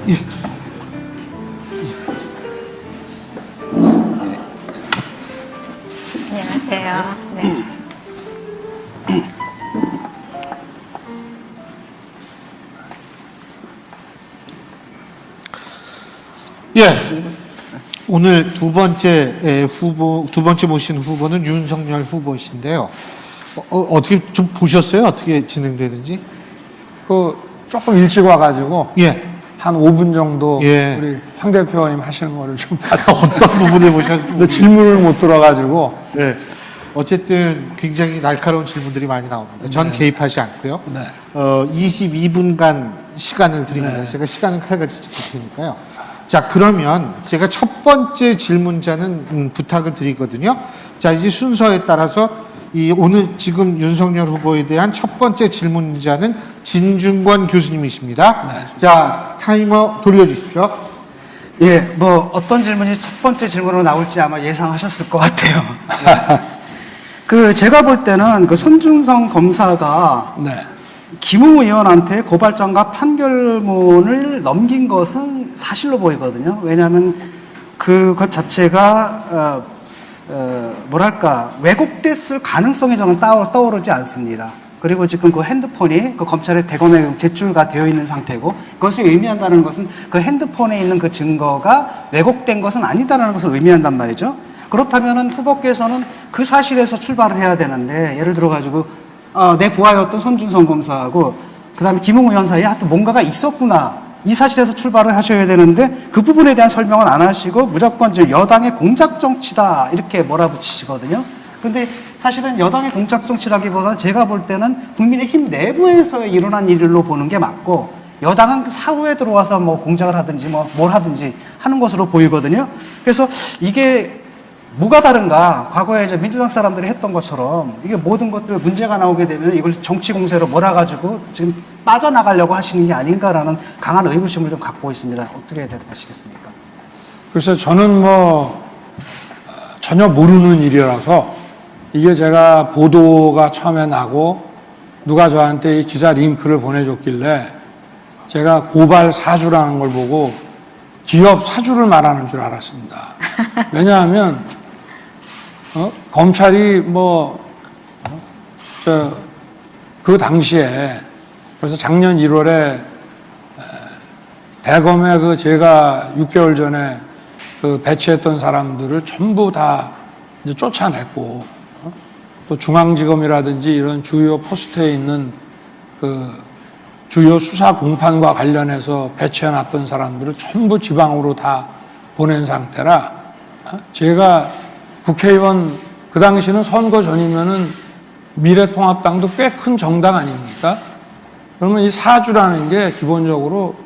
예. 안녕하세요. 네. 예. 오늘 두 번째 모신 후보는 윤석열 후보이신데요. 어떻게 좀 보셨어요? 어떻게 진행되는지? 조금 일찍 와가지고 예. 한 5분 정도 예. 우리 황 대표님 하시는 거를 좀 봤어요. 어떤 부분을 보셨어요? 근데 질문을 못 들어가지고. 네. 어쨌든 굉장히 날카로운 질문들이 많이 나옵니다. 전 개입하지 않고요. 네. 22분간 시간을 드립니다. 네. 제가 시간은 칼같이 지킬 테니까요. 자, 그러면 제가 첫 번째 질문자는 부탁을 드리거든요. 자, 이제 순서에 따라서 오늘 지금 윤석열 후보에 대한 첫 번째 질문자는 진중권 교수님이십니다. 네. 자, 타이머 돌려주십시오. 예, 뭐 어떤 질문이 첫 번째 질문으로 나올지 아마 예상하셨을 것 같아요. 제가 볼 때는 손준성 검사가 네. 김웅 의원한테 고발장과 판결문을 넘긴 것은 사실로 보이거든요. 왜냐하면 그것 자체가 뭐랄까 왜곡됐을 가능성이 저는 떠오르지 않습니다. 그리고 지금 그 핸드폰이 검찰의 대검에 제출가 되어 있는 상태고, 그것이 의미한다는 것은 그 핸드폰에 있는 그 증거가 왜곡된 것은 아니다라는 것을 의미한단 말이죠. 그렇다면은 후보께서는 그 사실에서 출발을 해야 되는데, 예를 들어가지고 내 부하였던 손준성 검사하고 그 다음에 김웅 의원 사이에 하여튼 뭔가가 있었구나, 이 사실에서 출발을 하셔야 되는데 그 부분에 대한 설명은 안 하시고 무조건 여당의 공작 정치다 이렇게 몰아붙이시거든요. 근데 사실은 여당의 공작 정치라기보다는 제가 볼 때는 국민의힘 내부에서 일어난 일로 보는 게 맞고, 여당은 사후에 들어와서 뭐 공작을 하든지 뭐 뭘 하든지 하는 것으로 보이거든요. 그래서 이게 뭐가 다른가? 과거에 이제 민주당 사람들이 했던 것처럼 이게 모든 것들 문제가 나오게 되면 이걸 정치 공세로 몰아가지고 지금 빠져나가려고 하시는 게 아닌가라는 강한 의구심을 좀 갖고 있습니다. 어떻게 대답하시겠습니까? 글쎄, 저는 전혀 모르는 일이라서, 이게 제가 보도가 처음에 나고 누가 저한테 이 기사 링크를 보내줬길래 제가 고발 사주라는 걸 보고 기업 사주를 말하는 줄 알았습니다. 왜냐하면 검찰이 그 당시에 그래서 작년 1월에 대검에 제가 6개월 전에 배치했던 사람들을 전부 다 이제 쫓아냈고, 또 중앙지검이라든지 이런 주요 포스트에 있는 주요 수사 공판과 관련해서 배치해놨던 사람들을 전부 지방으로 다 보낸 상태라, 제가 국회의원, 그 당시는 선거 전이면은 미래통합당도 꽤 큰 정당 아닙니까? 그러면 이 사주라는 게 기본적으로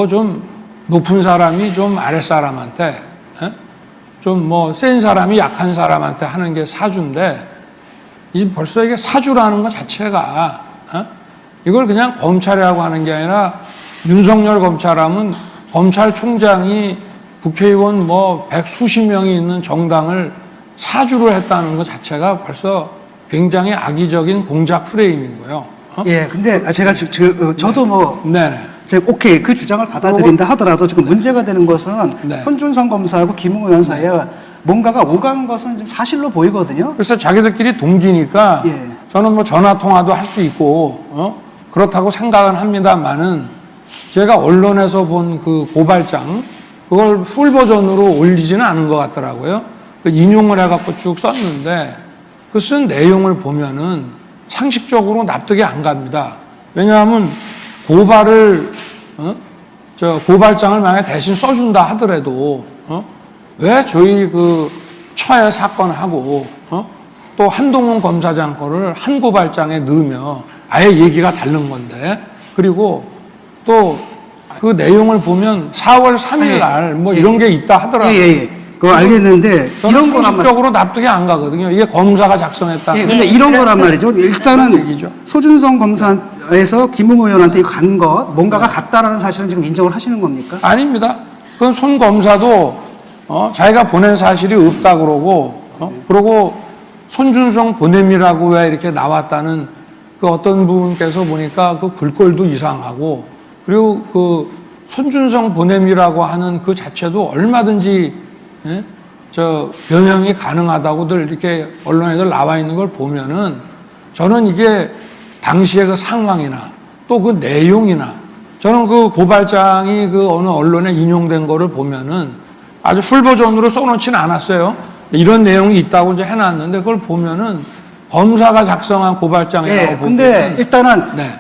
좀 높은 사람이 좀 아랫사람한테, 좀 센 사람이 약한 사람한테 하는 게 사주인데, 벌써 이게 사주라는 것 자체가, 이걸 그냥 검찰이라고 하는 게 아니라, 윤석열 검찰하면 검찰총장이 국회의원 백수십 명이 있는 정당을 사주로 했다는 것 자체가 벌써 굉장히 악의적인 공작 프레임이고요. 예, 근데 제가 저도 네네. 오케이, 그 주장을 받아들인다 하더라도 지금 문제가 되는 것은 네. 손준성 검사하고 김웅 의원 사이에 뭔가가 오간 것은 지금 사실로 보이거든요. 그래서 자기들끼리 동기니까 예. 저는 전화 통화도 할 수 있고 그렇다고 생각은 합니다만은, 제가 언론에서 본 그 고발장 그걸 풀 버전으로 올리지는 않은 것 같더라고요. 인용을 해갖고 쭉 썼는데 그 쓴 내용을 보면은 상식적으로 납득이 안 갑니다. 왜냐하면 고발장을 만약에 대신 써준다 하더라도 왜 저희 처해 사건하고 또 한동훈 검사장 거를 한 고발장에 넣으며 아예 얘기가 다른 건데, 그리고 또 그 내용을 보면 4월 3일 날 이런 게 있다 하더라고요. 그거 알겠는데 이런 거란 상식적으로 납득이 안 가거든요. 이게 검사가 작성했다. 예, 근데 이런 거란 말이죠. 일단은 얘기죠. 소준성 검사에서 김웅 의원한테 간 것 뭔가가 같다라는 사실은 지금 인정을 하시는 겁니까? 아닙니다. 그건 손 검사도 자기가 보낸 사실이 없다 그러고 그러고 손준성 보냄이라고 왜 이렇게 나왔다는 그 어떤 분께서 보니까 그 글꼴도 이상하고, 그리고 손준성 보냄이라고 하는 그 자체도 얼마든지 예? 저 변형이 가능하다고들 이렇게 언론에들 나와 있는 걸 보면은 저는 이게 당시의 그 상황이나 또 그 내용이나 저는 그 고발장이 그 어느 언론에 인용된 거를 보면은 아주 풀 버전으로 써놓지는 않았어요. 이런 내용이 있다고 이제 해놨는데 그걸 보면은 검사가 작성한 고발장이라고 예, 보면 근데 일단은 네.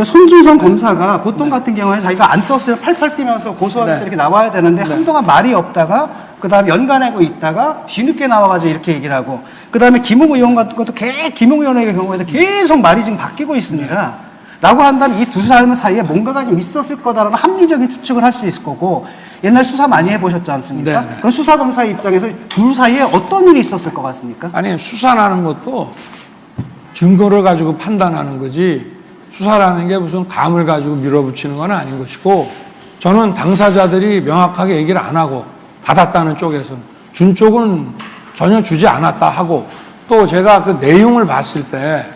손준성 검사가 보통 같은 경우에 자기가 안 썼으면 팔팔 뛰면서 고소할 때 네. 이렇게 나와야 되는데 네. 한동안 말이 없다가 그다음에 연간하고 있다가 뒤늦게 나와가지고 이렇게 얘기를 하고 그다음에 김웅 의원 같은 것도 김웅 의원의 경우에도 계속 말이 지금 바뀌고 있습니다. 라고 한다면 이 두 사람 사이에 뭔가가 좀 있었을 거다라는 합리적인 추측을 할 수 있을 거고 옛날 수사 많이 해보셨지 않습니까? 네, 네. 그럼 수사검사의 입장에서 둘 사이에 어떤 일이 있었을 것 같습니까? 아니 수사라는 것도 증거를 가지고 판단하는 거지 수사라는 게 무슨 감을 가지고 밀어붙이는 건 아닌 것이고 저는 당사자들이 명확하게 얘기를 안 하고 받았다는 쪽에서는 준 쪽은 전혀 주지 않았다 하고 또 제가 그 내용을 봤을 때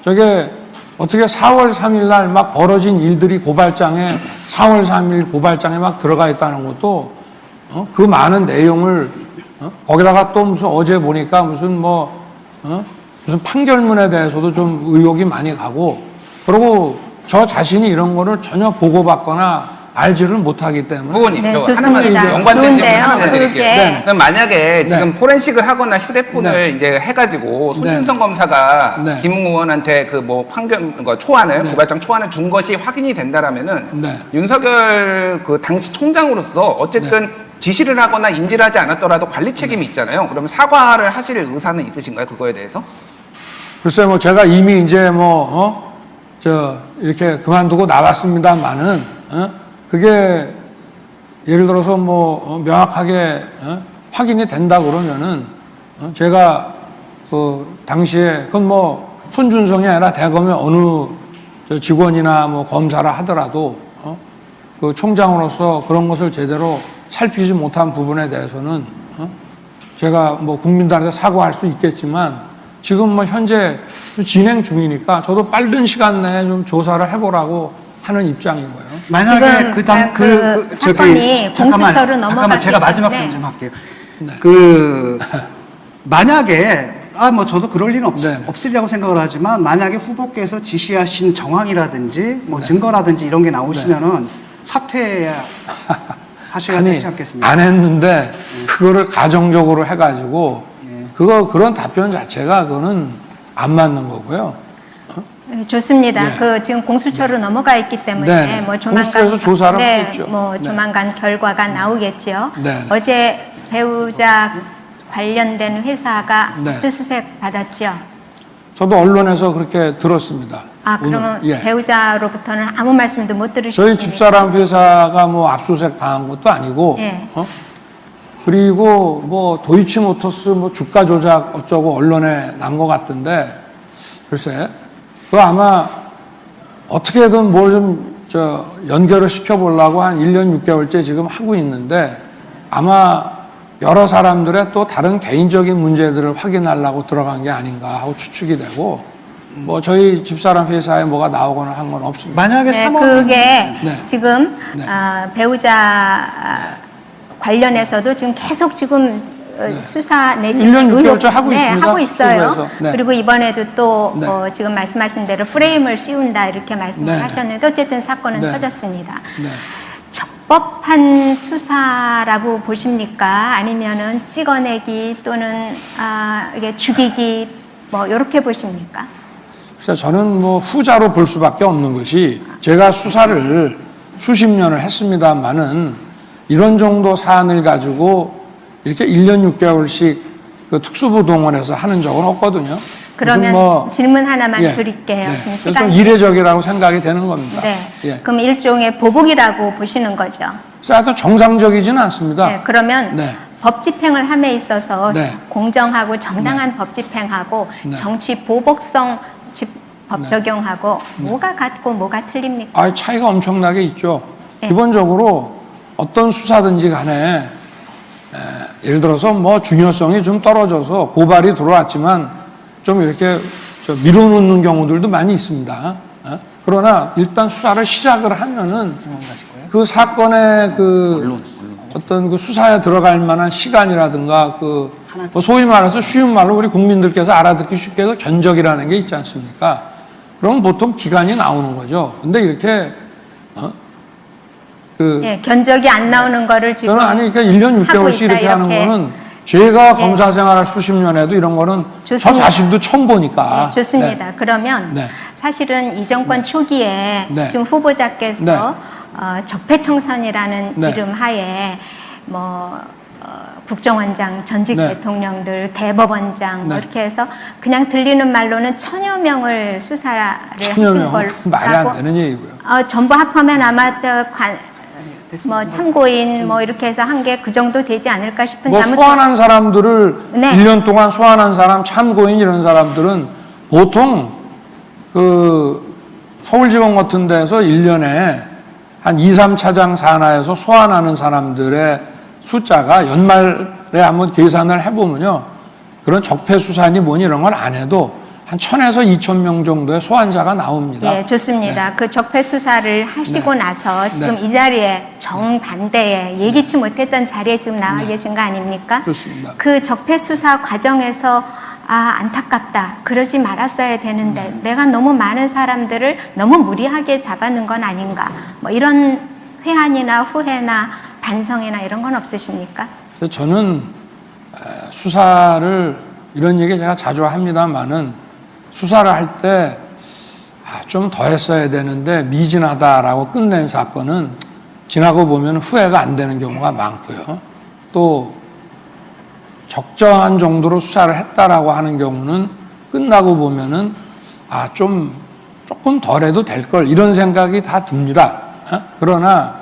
저게 어떻게 4월 3일 날 막 벌어진 일들이 고발장에 4월 3일 고발장에 막 들어가 있다는 것도 그 많은 내용을 거기다가 또 무슨 어제 보니까 무슨 무슨 판결문에 대해서도 좀 의혹이 많이 가고 그리고 저 자신이 이런 거를 전혀 보고받거나 알지를 못하기 때문에 후보님, 네, 저 하나만 좋습니다. 연관된 질문 좋은데요. 하나만 드릴게요. 그게 그럼 만약에 지금 네. 포렌식을 하거나 휴대폰을 네. 이제 해가지고 손준성 네. 검사가 네. 김웅 의원한테 그 뭐 판결, 초안을, 네. 고발장 초안을 준 것이 확인이 된다라면은 네. 윤석열 그 당시 총장으로서 어쨌든 지시를 하거나 인지를 하지 않았더라도 관리 책임이 있잖아요. 그러면 사과를 하실 의사는 있으신가요? 그거에 대해서? 글쎄 제가 이미 이제 이렇게 그만두고 나갔습니다만은 그게 예를 들어서 명확하게 확인이 된다 그러면은 제가 그 당시에 그건 손준성이 아니라 대검의 어느 저 직원이나 검사라 하더라도 그 총장으로서 그런 것을 제대로 살피지 못한 부분에 대해서는 제가 국민들한테 사과할 수 있겠지만 지금 현재 진행 중이니까 저도 빠른 시간 내에 좀 조사를 해보라고 하는 입장이고요. 만약에 지금 사건이 공수처로 넘어갔기 제가 마지막 때문에. 질문 좀 할게요. 네. 만약에 저도 그럴 리는 네. 없으리라고 생각을 하지만 만약에 후보께서 지시하신 정황이라든지 증거라든지 이런 게 나오시면은 사퇴 하셔야 되지 않겠습니까? 안 했는데 그거를 가정적으로 해가지고 그런 답변 자체가 그거는 안 맞는 거고요. 네, 좋습니다. 네. 지금 공수처로 넘어가 있기 때문에 네. 조만간 공수처에서 조사를 네, 하겠죠. 네. 조만간 결과가 나오겠죠. 네. 어제 배우자 관련된 회사가 네. 압수수색 받았죠. 저도 언론에서 그렇게 들었습니다. 그러면 오늘. 예. 배우자로부터는 아무 말씀도 못 저희 들으셨습니까? 집사람 회사가 압수수색 당한 것도 아니고 예. 그리고 도이치모터스 주가 조작 어쩌고 언론에 난 것 같던데 글쎄 그거 아마 어떻게든 뭘 좀 연결을 시켜보려고 한 1년 6개월째 지금 하고 있는데 아마 여러 사람들의 또 다른 개인적인 문제들을 확인하려고 들어간 게 아닌가 하고 추측이 되고 저희 집사람 회사에 뭐가 나오거나 한 건 없습니다. 만약에 네, 3월 그게 네. 지금 네. 배우자 관련해서도 지금 계속 지금 수사 내지 1년 6개월째 의혹 하고 있습니다. 하고 있어요. 수사에서. 네. 그리고 이번에도 또 네. 지금 말씀하신 대로 프레임을 씌운다 이렇게 말씀을 네. 하셨는데 어쨌든 사건은 네. 터졌습니다. 네. 적법한 수사라고 보십니까? 아니면은 찍어내기 또는 이게 죽이기 이렇게 보십니까? 그래서 저는 후자로 볼 수밖에 없는 것이 제가 수사를 수십 년을 했습니다만은 이런 정도 사안을 가지고 이렇게 1년 6개월씩 그 특수부 동원해서 하는 적은 없거든요. 그러면 질문 하나만 예. 드릴게요. 네. 지금 그래서 좀 시간이. 이례적이라고 생각이 되는 겁니다. 네. 예. 그럼 일종의 보복이라고 보시는 거죠. 그래서 하여튼 정상적이지는 않습니다. 네. 그러면 네. 법 집행을 함에 있어서 네. 공정하고 정당한 법 집행하고 네. 정치 보복성 법 네. 적용하고 뭐가 같고 뭐가 틀립니까? 차이가 엄청나게 있죠. 네. 기본적으로 어떤 수사든지 간에 예를 들어서 중요성이 좀 떨어져서 고발이 들어왔지만 좀 이렇게 밀어놓는 경우들도 많이 있습니다. 그러나 일단 수사를 시작을 하면은 그 사건의 그 어떤 그 수사에 들어갈 만한 시간이라든가 그 뭐 소위 말해서 쉬운 말로 우리 국민들께서 알아듣기 쉽게 해서 견적이라는 게 있지 않습니까? 그럼 보통 기간이 나오는 거죠. 근데 이렇게 예, 견적이 안 나오는 거를 지금 저는 아니 그러니까 1년 하고 6개월씩 있다, 이렇게 하는 이렇게. 거는 제가 예. 검사 생활을 수십 년 해도 이런 거는 좋습니다. 저 자신도 처음 보니까. 네, 좋습니다. 그러면 네. 사실은 이 정권 초기에 네. 지금 후보자께서 네. 적폐청산이라는 네. 이름 하에 뭐 국정원장, 전직 네. 대통령들, 대법원장 뭐 네. 이렇게 해서 그냥 들리는 말로는 1000여 명을 수사를 천여 하신 명은 걸로 말이 안 되는 얘기고요. 전부 합하면 아마 뭐 참고인 뭐 이렇게 해서 한 게 그 정도 되지 않을까 싶은데 뭐 아무튼 소환한 사람들을 네. 1년 동안 소환한 사람, 참고인 이런 사람들은 보통 그 서울지검 같은 데서 1년에 한 2, 3차장 산하에서 소환하는 사람들의 숫자가 연말에 한번 계산을 해보면요. 그런 적폐수사니 뭐니 이런 걸 안 해도 한 1000에서 2000명 정도의 소환자가 나옵니다. 예, 좋습니다. 그 적폐 수사를 하시고 네. 나서 지금 네. 이 자리에 정반대에 예기치 못했던 자리에 지금 나와 계신 거 아닙니까? 그렇습니다. 그 적폐 수사 과정에서 안타깝다. 그러지 말았어야 되는데 내가 너무 많은 사람들을 너무 무리하게 잡아놓은 건 아닌가. 뭐 이런 회한이나 후회나 반성이나 이런 건 없으십니까? 저는 수사를 이런 얘기 제가 자주 합니다만은 수사를 할 때 좀 더 했어야 되는데 미진하다라고 끝낸 사건은 지나고 보면 후회가 안 되는 경우가 많고요. 또 적정한 정도로 수사를 했다라고 하는 경우는 끝나고 보면은 조금 덜 해도 될 걸 이런 생각이 다 듭니다. 그러나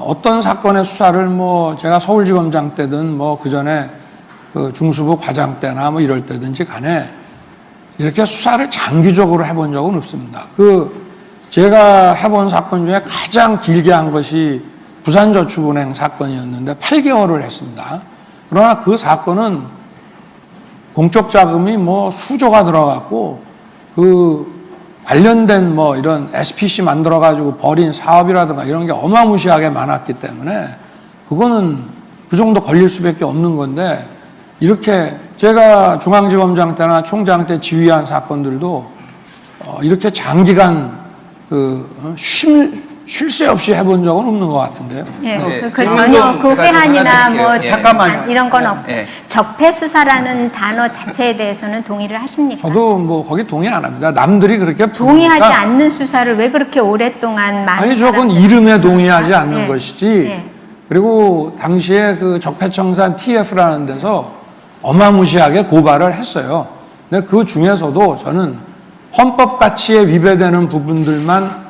어떤 사건의 수사를 뭐 제가 서울지검장 때든 뭐 그 전에 그 중수부 과장 때나 뭐 이럴 때든지 간에 이렇게 수사를 장기적으로 해본 적은 없습니다. 제가 해본 사건 중에 가장 길게 한 것이 부산저축은행 사건이었는데 8개월을 했습니다. 그러나 그 사건은 공적 자금이 뭐 수조가 들어갔고 관련된 뭐 이런 SPC 만들어가지고 벌인 사업이라든가 이런 게 어마무시하게 많았기 때문에 그거는 그 정도 걸릴 수밖에 없는 건데 이렇게 제가 중앙지검장 때나 총장 때 지휘한 사건들도 이렇게 장기간 쉴 새 없이 해본 적은 없는 것 같은데요. 예, 네. 그 질문 전혀 좀 그 제가 좀 회한이나 하나 뭐 드릴게요. 예. 잠깐만요. 이런 건 없고 예. 적폐 수사라는 단어 자체에 대해서는 동의를 하십니까? 저도 뭐 거기 동의 안 합니다. 남들이 그렇게 동의하지 부르니까 않는 수사를 왜 그렇게 오랫동안 많은 아니 저건 사람들이 이름에 했습니까? 동의하지 않는 예. 것이지. 예. 그리고 당시에 그 적폐청산 TF라는 데서 어마무시하게 고발을 했어요. 근데 그 중에서도 저는 헌법 가치에 위배되는 부분들만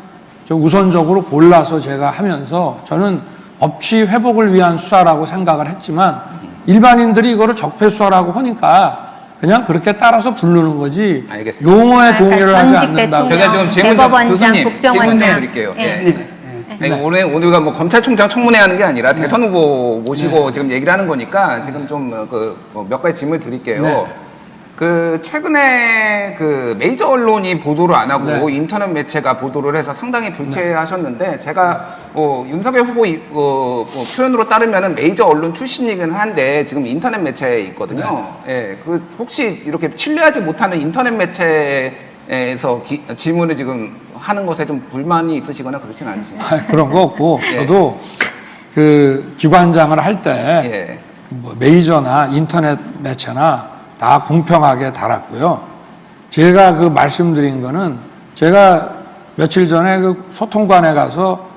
우선적으로 골라서 제가 하면서 저는 법치 회복을 위한 수사라고 생각을 했지만 일반인들이 이거를 적폐 수사라고 하니까 그냥 그렇게 따라서 부르는 거지 알겠습니다. 용어에 동의를 하지 전직 않는다고. 대통령, 제가 지금 질문 대법원장, 교수님, 국정원장 질문 드릴게요. 예. 예. 아니, 오늘가 뭐 검찰총장 청문회 하는 게 아니라 대선 후보 모시고 지금 얘기를 하는 거니까 지금 좀 몇 가지 질문을 드릴게요. 네. 최근에 메이저 언론이 보도를 안 하고 네. 인터넷 매체가 보도를 해서 상당히 불쾌하셨는데 제가 윤석열 후보 표현으로 따르면은 메이저 언론 출신이긴 한데 지금 인터넷 매체에 있거든요. 예, 혹시 이렇게 신뢰하지 못하는 인터넷 매체에서 질문을 지금 하는 것에 좀 불만이 있으시거나 그렇진 않으신가요? 그런 거 없고 예. 저도 기관장을 할 때 예. 뭐 메이저나 인터넷 매체나 다 공평하게 달았고요. 제가 말씀드린 거는 제가 며칠 전에 소통관에 가서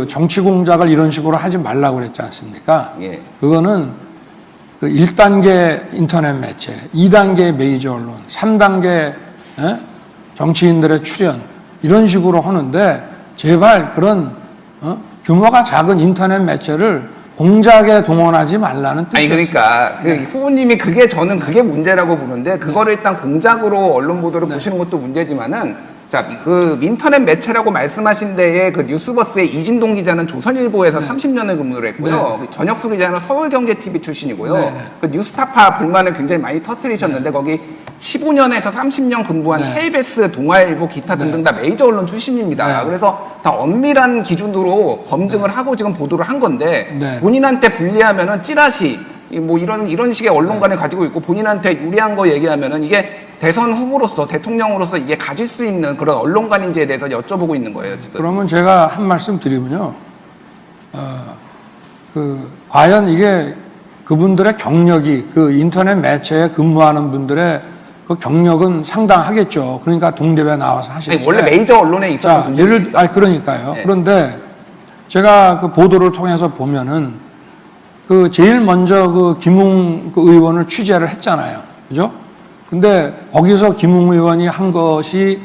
정치 공작을 이런 식으로 하지 말라고 그랬지 않습니까? 예. 그거는 1단계 인터넷 매체, 2단계 메이저 언론, 3단계 정치인들의 출연 이런 식으로 하는데 제발 그런 규모가 작은 인터넷 매체를 공작에 동원하지 말라는 뜻이었어요. 아니 그러니까 후보님이 저는 그게 문제라고 보는데 그거를 일단 공작으로 언론 보도를 보시는 것도 문제지만은 자, 그 인터넷 매체라고 말씀하신 데에 그 뉴스버스의 이진동 기자는 조선일보에서 30년을 근무를 했고요. 그 전혁수 기자는 서울경제TV 출신이고요. 네. 그 뉴스타파 불만을 굉장히 많이 터뜨리셨는데 거기 15년에서 30년 근무한 네. KBS, 동아일보, 기타 등등 다 메이저 언론 출신입니다. 네. 그래서 다 엄밀한 기준으로 검증을 하고 지금 보도를 한 건데 네. 본인한테 불리하면은 찌라시 뭐 이런 식의 언론관을 가지고 있고 본인한테 유리한 거 얘기하면은 이게 대선 후보로서 대통령으로서 이게 가질 수 있는 그런 언론관인지에 대해서 여쭤보고 있는 거예요 지금. 그러면 제가 한 말씀 드리면요. 과연 이게 그분들의 경력이 그 인터넷 매체에 근무하는 분들의 그 경력은 상당하겠죠. 그러니까 동대회 나와서 하시는. 아니, 원래 메이저 언론에 있었던 자, 분들이 그러니까요. 네. 그런데 제가 그 보도를 통해서 보면은 그 제일 먼저 그 김웅 그 의원을 취재를 했잖아요. 그죠? 근데 거기서 김웅 의원이 한 것이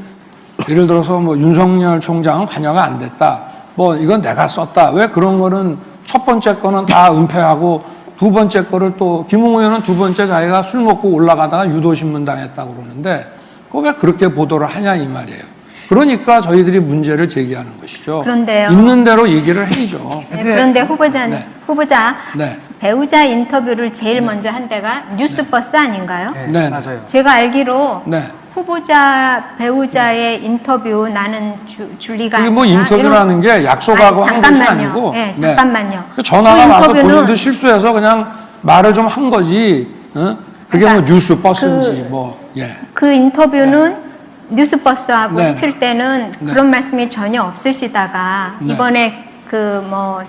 예를 들어서 뭐 윤석열 총장은 관여가 안 됐다. 뭐 이건 내가 썼다. 왜 그런 거는 첫 번째 거는 다 은폐하고 두 번째 거를 또 김웅 의원은 두 번째 자기가 술 먹고 올라가다가 유도신문 당했다고 그러는데 그거 왜 그렇게 보도를 하냐 이 말이에요. 그러니까 저희들이 문제를 제기하는 것이죠. 그런데요. 있는 대로 얘기를 해야죠. 네, 그런데 후보자 네. 배우자 인터뷰를 제일 먼저 한 데가 뉴스버스 아닌가요? 네. 맞아요. 제가 알기로 네. 배우자의 인터뷰 나는 줄리가 그게 뭐 아니라 인터뷰라는 게 약속하고 한 것이 아니고 네, 잠깐만요. 그 전화가 그 와서 인터뷰는 본인도 실수해서 그냥 말을 좀 한 거지. 어? 그게 그러니까 뭐 뉴스 버스인지 그 인터뷰는 뉴스버스하고 네. 했을 때는 네. 그런 말씀이 전혀 없으시다가 네. 이번에 그 뭐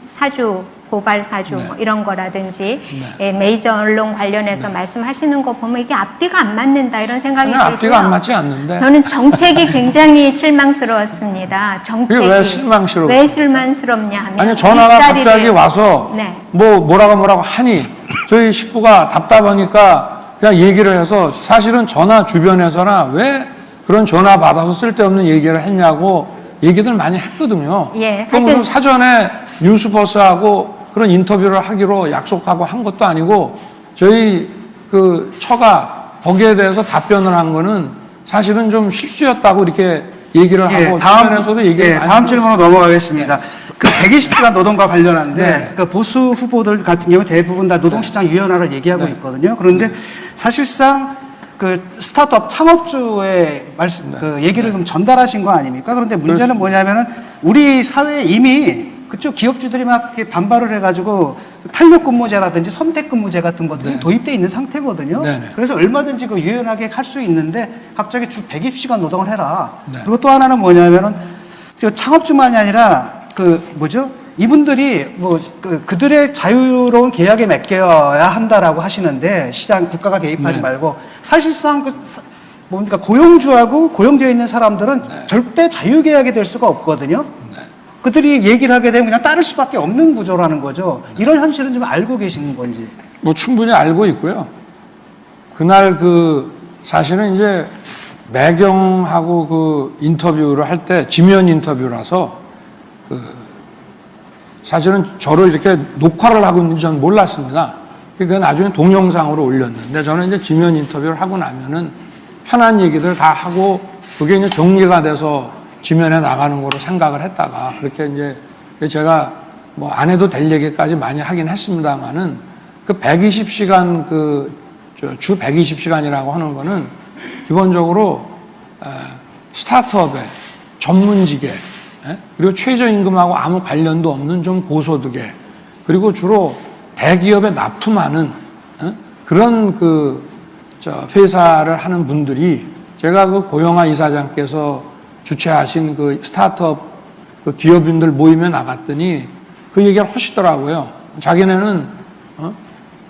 사주 고발 사주 네. 뭐 이런 거라든지 네. 예, 메이저 언론 관련해서 말씀하시는 거 보면 이게 앞뒤가 안 맞는다 이런 생각이 전혀 들고요. 앞뒤가 안 맞지 않는데. 저는 정책이 굉장히 실망스러웠습니다. 정책이 그게 왜 실망스러워? 왜 실망스럽냐 하면 아니 전화가 일자리를- 갑자기 와서 네. 뭐라고 하니 저희 식구가 답답하니까 그냥 얘기를 해서 사실은 전화 주변에서나 왜 그런 전화 받아서 쓸데없는 얘기를 했냐고 얘기들 많이 했거든요. 예, 그 무슨 하여튼- 사전에 뉴스버스하고 그런 인터뷰를 하기로 약속하고 한 것도 아니고 저희 그 처가 거기에 대해서 답변을 한 거는 사실은 좀 실수였다고 이렇게 얘기를 하고 주변에서도 얘기를 많이 다음 들었어요. 질문으로 넘어가겠습니다. 그 120시간 노동과 관련한데 네. 그 보수 후보들 같은 경우 대부분 다 노동시장 유연화를 얘기하고 네. 있거든요. 그런데 사실상 그 스타트업 창업주의 그 얘기를 좀 전달하신 거 아닙니까? 그런데 문제는 뭐냐면은 우리 사회에 이미 그쪽 기업주들이 막 이렇게 반발을 해가지고 탄력근무제라든지 선택근무제 같은 것들이 네. 도입돼 있는 상태거든요. 네네. 그래서 얼마든지 그 유연하게 할 수 있는데 갑자기 주 120시간 노동을 해라. 네. 그리고 또 하나는 뭐냐면은 저 창업주만이 아니라 이분들이 그들의 자유로운 계약에 맡겨야 한다라고 하시는데 시장 국가가 개입하지 네. 말고 사실상 고용주하고 고용되어 있는 사람들은 절대 자유계약이 될 수가 없거든요. 그들이 얘기를 하게 되면 그냥 따를 수밖에 없는 구조라는 거죠. 이런 현실은 좀 알고 계시는 건지. 뭐 충분히 알고 있고요. 그날 사실은 이제 매경하고 그 인터뷰를 할 때 지면 인터뷰라서 사실은 저를 이렇게 녹화를 하고 있는지 저는 몰랐습니다. 그게 나중에 동영상으로 올렸는데 저는 이제 지면 인터뷰를 하고 나면은 편한 얘기들 다 하고 그게 이제 정리가 돼서 지면에 나가는 거로 생각을 했다가 그렇게 이제 제가 뭐 안 해도 될 얘기까지 많이 하긴 했습니다만은 그 120시간 주 120시간이라고 하는 거는 기본적으로 스타트업에 전문직에 그리고 최저임금하고 아무 관련도 없는 좀 고소득에 그리고 주로 대기업에 납품하는 그런 회사를 하는 분들이 제가 그 고영하 이사장께서 주최하신 그 스타트업 그 기업인들 모임에 나갔더니 그 얘기를 하시더라고요. 자기네는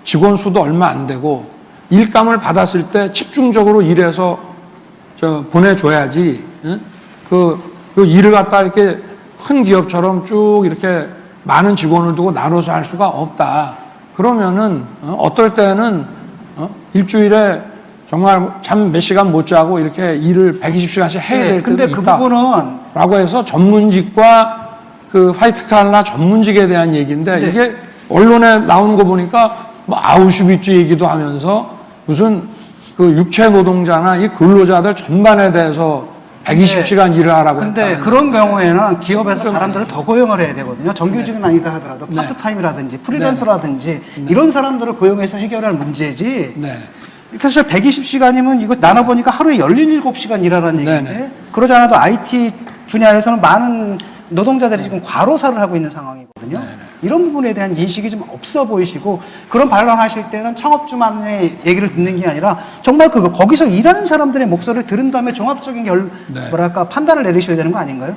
직원 수도 얼마 안 되고 일감을 받았을 때 집중적으로 일해서 보내줘야지 그 일을 갖다 이렇게 큰 기업처럼 쭉 이렇게 많은 직원을 두고 나눠서 할 수가 없다. 그러면은 어떨 때는 일주일에 정말 잠 몇 시간 못 자고 이렇게 일을 120시간씩 해야 될 때도 근데 있다. 그 부분은 라고 해서 전문직과 그 화이트 칼라 전문직에 대한 얘기인데 네. 이게 언론에 나오는 거 보니까 뭐 아우슈비츠 얘기도 하면서 무슨 그 육체 노동자나 이 근로자들 전반에 대해서 120시간 일을 하라고 근데 했다는 그런 경우에는 기업에서 사람들을 더 고용을 해야 되거든요. 정규직은 아니다 하더라도 네. 파트타임이라든지 프리랜서라든지 이런 사람들을 고용해서 해결할 문제지. 네. 그래서 120시간이면 이거 나눠보니까 하루에 17시간 일하라는 얘기인데 네네. 그러지 않아도 IT 분야에서는 많은 노동자들이 지금 과로사를 하고 있는 상황이거든요. 이런 부분에 대한 인식이 좀 없어 보이시고 그런 발언하실 때는 창업주만의 얘기를 듣는 게 아니라 정말 거기서 일하는 사람들의 목소리를 들은 다음에 종합적인 네. 판단을 내리셔야 되는 거 아닌가요?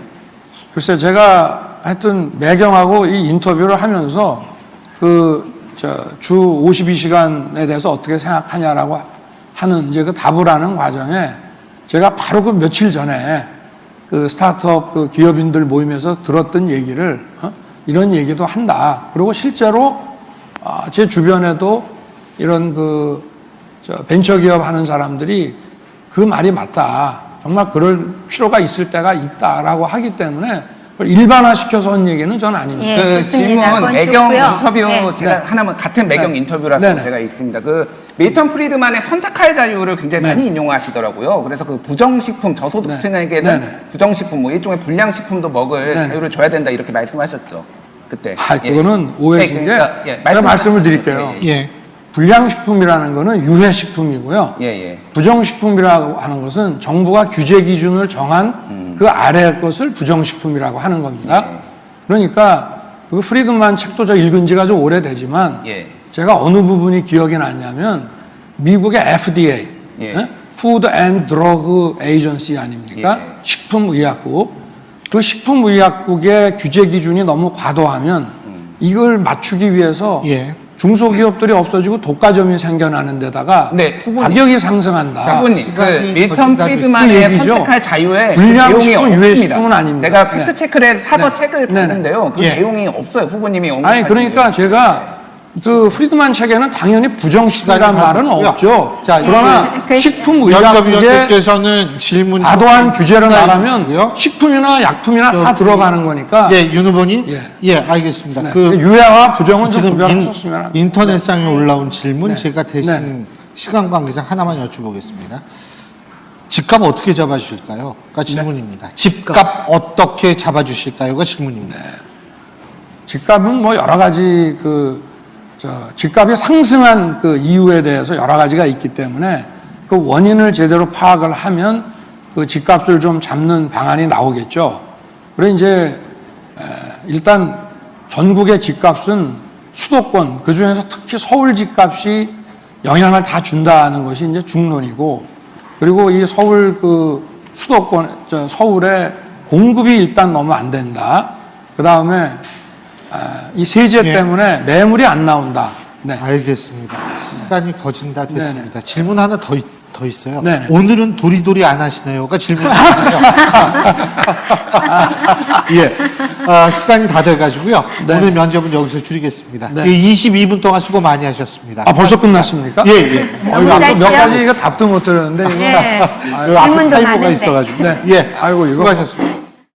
글쎄 제가 하여튼 매경하고 이 인터뷰를 하면서 주 52시간에 대해서 어떻게 생각하냐라고 하는 이제 그 답을 하는 과정에 제가 바로 그 며칠 전에 그 스타트업 그 기업인들 모임에서 들었던 얘기를 이런 얘기도 한다. 그리고 실제로 제 주변에도 이런 벤처기업 하는 사람들이 그 말이 맞다. 정말 그럴 필요가 있을 때가 있다라고 하기 때문에 그걸 일반화시켜서 한 얘기는 전 아닙니다. 예, 그 좋습니다. 질문 그건 매경 좋고요. 인터뷰 네. 제가 하나만 같은 매경 네. 인터뷰라서 네네. 제가 있습니다. 밀턴 프리드만의 선택할 자유를 굉장히 많이 인용하시더라고요. 그래서 그 부정식품 저소득층에게는 네네. 부정식품 일종의 불량식품도 먹을 네네. 자유를 줘야 된다 이렇게 말씀하셨죠. 그때. 그거는 오해신 게 예, 제가 말씀을 드릴게요. 예. 불량식품이라는 거는 유해식품이고요. 예. 부정식품이라고 하는 것은 정부가 규제 기준을 정한 그 아래 것을 부정식품이라고 하는 겁니다. 그러니까 그 프리드만 책도 저 읽은 지가 좀 오래되지만 예. 제가 어느 부분이 기억이 나냐면 미국의 FDA, 예. Food and Drug Agency 아닙니까? 예. 식품의약국. 그 식품의약국의 규제 기준이 너무 과도하면 이걸 맞추기 위해서 예. 중소기업들이 없어지고 독과점이 생겨나는 데다가 네, 후보님. 가격이 상승한다. 후보님, 시간이 밀턴 거친다 그 프리드만의 얘기죠. 선택할 자유에 불량식품, 내용이 없습니다. 유해식품은 아닙니다. 제가 네. 팩트 체크를 해서 사서 책을 네네. 봤는데요. 그 예. 내용이 없어요. 후보님이 아니 언급하신 그러니까 게. 제가 그 프리드만 책에는 당연히 부정식이라는 시간이 다 말은 됐고요. 없죠. 자, 그러나 그- 식품의약국에 연구위원께서는 질문 과도한 규제를 하시고요. 말하면 식품이나 약품이나 다 들어가는 거니까 예, 윤 후보님. 예. 예, 알겠습니다. 네. 유해와 부정은 좀 지금 구별하셨으면 합니다. 인터넷상에 올라온 질문 네. 제가 대신 네. 시간 관계상 하나만 여쭤보겠습니다. 집값 어떻게 잡아주실까요?가 질문입니다. 집값 어떻게 잡아주실까요?가 질문입니다. 집값은 뭐 여러 가지 집값이 상승한 그 이유에 대해서 여러 가지가 있기 때문에 그 원인을 제대로 파악을 하면 그 집값을 좀 잡는 방안이 나오겠죠. 그래 이제 일단 전국의 집값은 수도권 그 중에서 특히 서울 집값이 영향을 다 준다는 것이 이제 중론이고 그리고 이 서울 서울의 공급이 일단 너무 안 된다. 그 다음에 이 세제 예. 때문에 매물이 안 나온다. 네. 알겠습니다. 시간이 거진다 됐습니다. 네네. 질문 하나 더 있어요. 네네. 오늘은 도리도리 안 하시네요가 질문이에요. 예. 시간이 다 돼가지고요. 네. 오늘 면접은 여기서 줄이겠습니다. 네. 22분 동안 수고 많이 하셨습니다. 벌써 끝났습니까? 예, 예. 너무 몇 짧죠? 가지 이거 답도 못 드렸는데 이거 예. 여기 앞에 질문도 타이머가 많은데. 있어가지고. 네. 예. 아이고, 이거 수고하셨습니다.